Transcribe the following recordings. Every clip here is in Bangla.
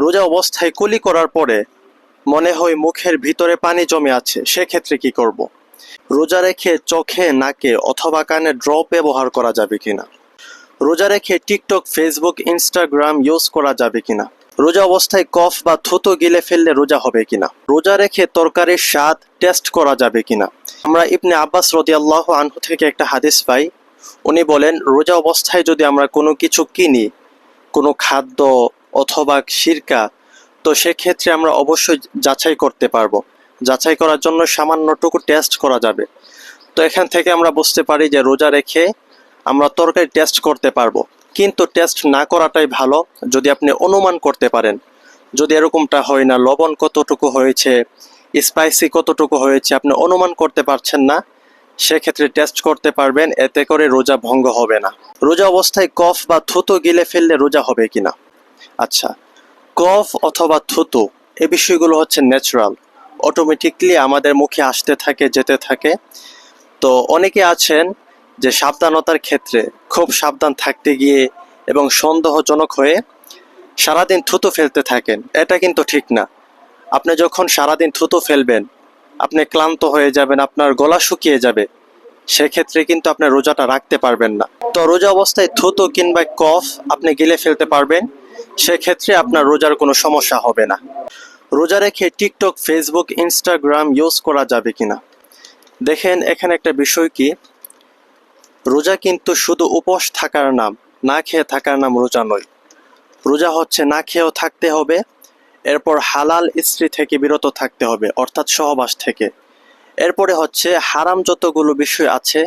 রোজা অবস্থায় কুলি করার পরে মনে হয় মুখের ভিতরে পানি জমে আছে, সেক্ষেত্রে কি করব? রোজা রেখে চোখে, নাকে অথবা কানে ড্রপ ব্যবহার করা যাবে কিনা? রোজা রেখে টিকটক, ফেসবুক, ইনস্টাগ্রাম ইউজ করা যাবে কিনা? রোজা অবস্থায় কফ বা থুতু গিলে ফেললে রোজা হবে কিনা? রোজা রেখে তরকারির স্বাদ টেস্ট করা যাবে কিনা? আমরা ইবনে আব্বাস রাদিয়াল্লাহু আনহু থেকে একটা হাদিস পাই। উনি বলেন, রোজা অবস্থায় যদি আমরা কোনো কিছু কিনি, কোনো খাদ্য অথবা সিরকা, তো সেক্ষেত্রে আমরা অবশ্যই যাচাই করতে পারবো। যাচাই করার জন্য সামান্যটুকু টেস্ট করা যাবে। তো এখান থেকে আমরা বুঝতে পারি যে রোজা রেখে আমরা তরকারি টেস্ট করতে পারবো, কিন্তু টেস্ট না করাটাই ভালো। যদি আপনি অনুমান করতে পারেন, যদি এরকমটা হয় না, লবণ কতটুকু হয়েছে, স্পাইসি কতটুকু হয়েছে, আপনি অনুমান করতে পারছেন না, সেক্ষেত্রে টেস্ট করতে পারবেন, এতে করে রোজা ভঙ্গ হবে না। রোজা অবস্থায় কফ বা থুতু গিলে ফেললে রোজা হবে কিনা? আচ্ছা, কফ অথবা থুতু এই বিষয়গুলো হচ্ছে ন্যাচারাল, অটোমেটিকলি আমাদের মুখে আসতে থাকে, যেতে থাকে। তো অনেকে আছেন যে সাবধানতার ক্ষেত্রে খুব সাবধান থাকতে গিয়ে এবং সন্দেহজনক হয়ে সারাদিন থুতু ফেলতে থাকেন। এটা কিন্তু ঠিক না। আপনি যখন সারাদিন থুতু ফেলবেন, আপনি ক্লান্ত হয়ে যাবেন, আপনার গলা শুকিয়ে যাবে, সেক্ষেত্রে কিন্তু আপনি রোজাটা রাখতে পারবেন না। তো রোজা অবস্থায় থুতু কিংবা কফ আপনি গিলে ফেলতে পারবেন, সেক্ষেত্রে আপনার রোজার কোনো সমস্যা হবে না। রোজা রেখে টিকটক, ফেসবুক, ইনস্টাগ্রাম ইউজ করা যাবে কিনা? দেখেন, এখানে একটা বিষয় কি, রোজা কিন্তু শুধু উপোস থাকার নাম, না খেয়ে থাকার নাম রোজা নয়। রোজা হচ্ছে না খেয়েও থাকতে হবে, এরপর হালাল স্ত্রী থেকে বিরত থাকতে হবে, অর্থাৎ সহবাস থেকে। এরপরে হচ্ছে হারাম যতগুলো বিষয় আছে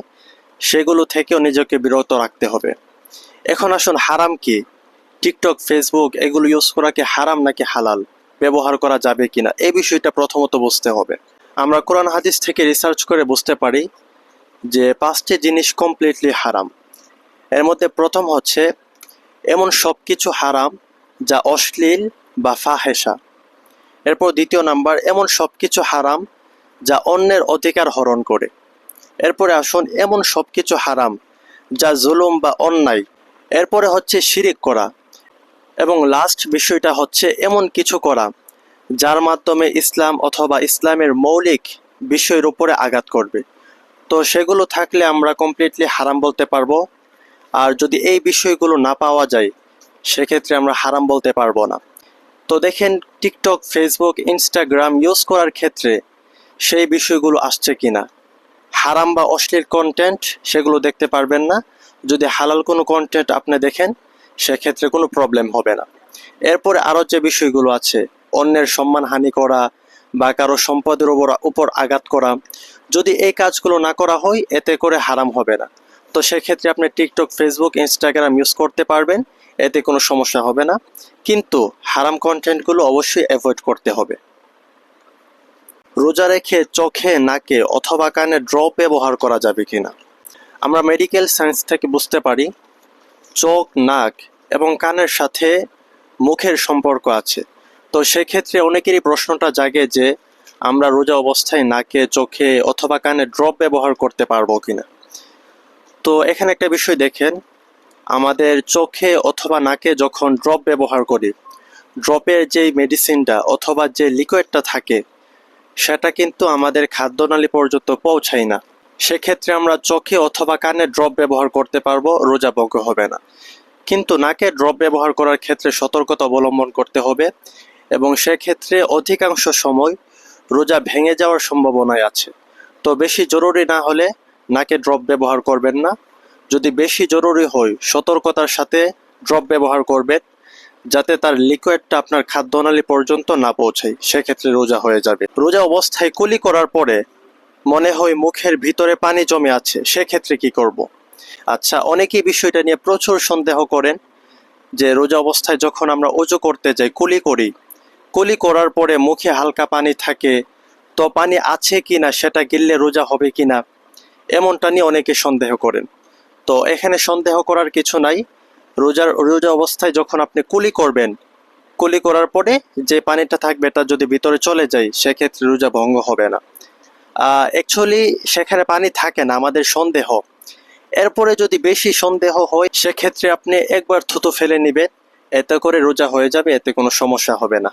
সেগুলো থেকেও নিজেকে বিরত রাখতে হবে। এখন আসুন, হারাম কি? টিকটক, ফেসবুক এগুলো ইউজ করা কি হারাম নাকি হালাল? ব্যবহার করা যাবে কিনা, এই বিষয়টা প্রথমত বুঝতে হবে। আমরা কোরআন হাদিস থেকে রিসার্চ করে বুঝতে পারি যে 5টি জিনিস কমপ্লিটলি হারাম। এর মধ্যে প্রথম হচ্ছে এমন সব কিছু হারাম যা অশ্লীল বা ফাহেসা। এরপর দ্বিতীয় নাম্বার, এমন সব কিছু হারাম যা অন্যের অধিকার হরণ করে। এরপরে আসুন, এমন সব কিছু হারাম যা জুলুম বা অন্যায়। এরপরে হচ্ছে শিরিক করা। এবং লাস্ট বিষয়টা হচ্ছে এমন কিছু করা যার মাধ্যমে ইসলাম অথবা ইসলামের মৌলিক বিষয়ের উপরে আঘাত করবে। তো সেগুলো থাকলে আমরা কমপ্লিটলি হারাম বলতে পারবো। আর যদি এই বিষয়গুলো না পাওয়া যায়, সেক্ষেত্রে আমরা হারাম বলতে পারবো না। তো দেখেন, টিকটক, ফেসবুক, ইনস্টাগ্রাম ইউজ করার ক্ষেত্রে সেই বিষয়গুলো আসছে কিনা। হারাম বা অশ্লীল কন্টেন্ট সেগুলো দেখতে পারবেন না। যদি হালাল কোনো কন্টেন্ট আপনি দেখেন, সেক্ষেত্রে কোনো প্রবলেম হবে না। এরপরে আরও যে বিষয়গুলো আছে, অন্যের সম্মানহানি করা বা কারো সম্পদের উপর আঘাত করা, যদি এই কাজগুলো না করা হয়, এতে করে হারাম হবে না। তো সেক্ষেত্রে আপনি টিকটক, ফেসবুক, ইনস্টাগ্রাম ইউজ করতে পারবেন, এতে কোনো সমস্যা হবে না। কিন্তু হারাম কন্টেন্টগুলো অবশ্যই অ্যাভয়েড করতে হবে। রোজা রেখে চোখে, নাকে অথবা কানে ড্রপ ব্যবহার করা যাবে কিনা? আমরা মেডিকেল সায়েন্স থেকে বুঝতে পারি চোখ, নাক এবং কানের সাথে মুখের সম্পর্ক আছে। তো সেক্ষেত্রে অনেকেরই প্রশ্নটা জাগে যে আমরা রোজা অবস্থায় নাকে, চোখে অথবা কানে ড্রপ ব্যবহার করতে পারবো কিনা। তো এখানে একটা বিষয় দেখেন, আমাদের চোখে অথবা নাকে যখন ড্রপ ব্যবহার করি, ড্রপের যেই মেডিসিনটা অথবা যে লিকুইডটা থাকে, সেটা কিন্তু আমাদের খাদ্যনালী পর্যন্ত পৌঁছায় না। সেক্ষেত্রে আমরা চোখে অথবা কানে ড্রপ ব্যবহার করতে পারবো, রোজা ভঙ্গ হবে না। কিন্তু নাকে ড্রপ ব্যবহার করার ক্ষেত্রে সতর্কতা অবলম্বন করতে হবে, এবং সেক্ষেত্রে অধিকাংশ সময় রোজা ভেঙে যাওয়ার সম্ভাবনায় আছে। তো বেশি জরুরি না হলে নাকে ড্রপ ব্যবহার করবেন না। যদি বেশি জরুরি হয়, সতর্কতার সাথে ড্রপ ব্যবহার করবেন, যাতে তার লিকুইডটা আপনার খাদ্যনালী পর্যন্ত না পৌঁছায়, সেক্ষেত্রে রোজা হয়ে যাবে। রোজা অবস্থায় কুলি করার পরে মনে হয় মুখের ভিতরে পানি জমে আছে, সেক্ষেত্রে কি করব? আচ্ছা, অনেকেই বিষয়টা নিয়ে প্রচুর সন্দেহ করেন যে রোজা অবস্থায় যখন আমরা ওযু করতে যাই, কুলি করি, কুলি করার পরে মুখে হালকা পানি থাকে, তো পানি আছে কিনা সেটা গিললে রোজা হবে কিনা, এমনটা নিয়ে অনেকে সন্দেহ করেন। তো এখানে সন্দেহ করার কিছু নাই। রোজা অবস্থায় যখন আপনি কুলি করবেন, কুলি করার পরে যে পানিটা থাকবে এটা যদি ভিতরে চলে যায়, সেক্ষেত্রে রোজা ভঙ্গ হবে না। অ্যাকচুয়ালি সেখানে পানি থাকে না, আমাদের সন্দেহ। এরপরে যদি বেশি সন্দেহ হয়, সেক্ষেত্রে আপনি একবার থুতু ফেলে নেবেন, এতে করে রোজা হয়ে যাবে, এতে কোনো সমস্যা হবে না।